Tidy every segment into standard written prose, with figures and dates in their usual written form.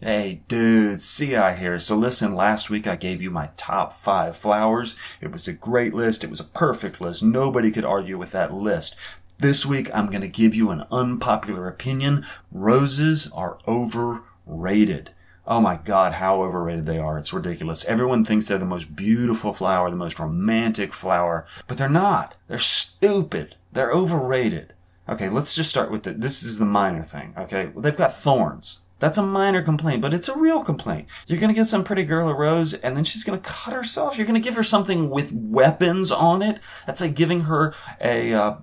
Hey dude, CI here. So listen, last week I gave you my top 5 flowers. It was a great list. It was a perfect list. Nobody could argue with that list. This week I'm going to give you an unpopular opinion. Roses are overrated. Oh my God, how overrated they are. It's ridiculous. Everyone thinks they're the most beautiful flower, the most romantic flower, but they're not. They're stupid. They're overrated. Okay, let's just start with this is the minor thing, okay? Well, they've got thorns. That's a minor complaint, but it's a real complaint. You're going to get some pretty girl a rose, and then she's going to cut herself. You're going to give her something with weapons on it. That's like giving her a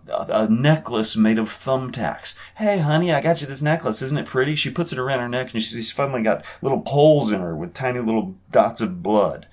necklace made of thumbtacks. Hey, honey, I got you this necklace. Isn't it pretty? She puts it around her neck, and she's suddenly got little holes in her with tiny little dots of blood.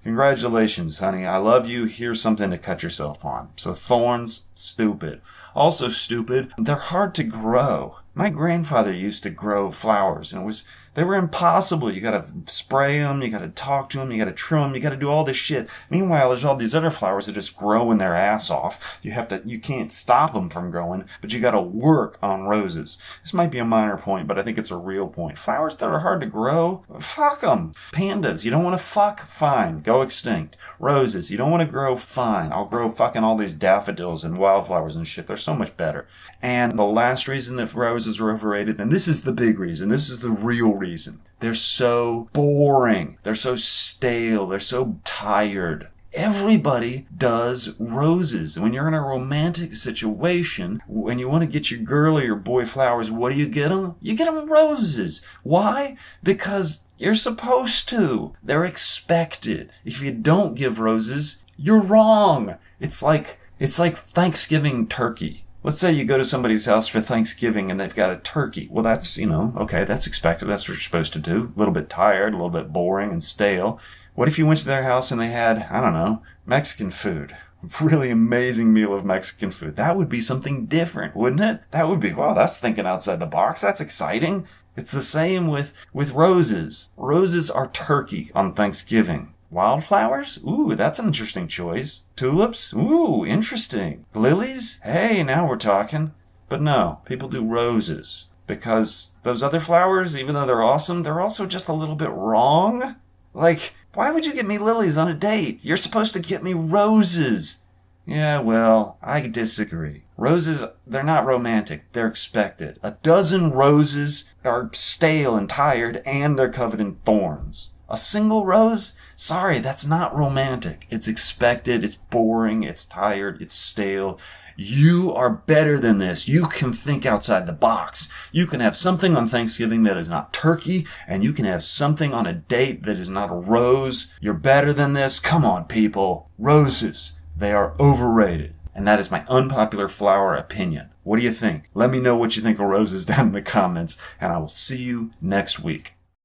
Congratulations, honey. I love you. Here's something to cut yourself on. So thorns, stupid. Also stupid, they're hard to grow. My grandfather used to grow flowers, and they were impossible. You gotta spray them, you gotta talk to them, you gotta trim them, you gotta do all this shit. Meanwhile, there's all these other flowers that just growing their ass off. You can't stop them from growing, but you gotta work on roses. This might be a minor point, but I think it's a real point. Flowers that are hard to grow, fuck them. Pandas, you don't want to fuck? Fine, go extinct. Roses, you don't want to grow? Fine. I'll grow fucking all these daffodils and wildflowers and shit. They're so much better. And the last reason that roses are overrated, and this is the big reason, this is the real reason. They're so boring. They're so stale. They're so tired. Everybody does roses. When you're in a romantic situation, when you want to get your girl or your boy flowers, what do you get them? You get them roses. Why? Because you're supposed to. They're expected. If you don't give roses, you're wrong. It's like Thanksgiving turkey. Let's say you go to somebody's house for Thanksgiving and they've got a turkey. Well, that's, okay, that's expected. That's what you're supposed to do. A little bit tired, a little bit boring and stale. What if you went to their house and they had, I don't know, Mexican food? A really amazing meal of Mexican food. That would be something different, wouldn't it? That would be, wow, that's thinking outside the box. That's exciting. It's the same with roses. Roses are turkey on Thanksgiving. Wildflowers? Ooh, that's an interesting choice. Tulips? Ooh, interesting. Lilies? Hey, now we're talking. But no, people do roses. Because those other flowers, even though they're awesome, they're also just a little bit wrong. Like, why would you get me lilies on a date? You're supposed to get me roses. Yeah, well, I disagree. Roses, they're not romantic. They're expected. A dozen roses are stale and tired, and they're covered in thorns. A single rose? Sorry, that's not romantic. It's expected, it's boring, it's tired, it's stale. You are better than this. You can think outside the box. You can have something on Thanksgiving that is not turkey, and you can have something on a date that is not a rose. You're better than this. Come on, people. Roses, they are overrated. And that is my unpopular flower opinion. What do you think? Let me know what you think of roses down in the comments, and I will see you next week.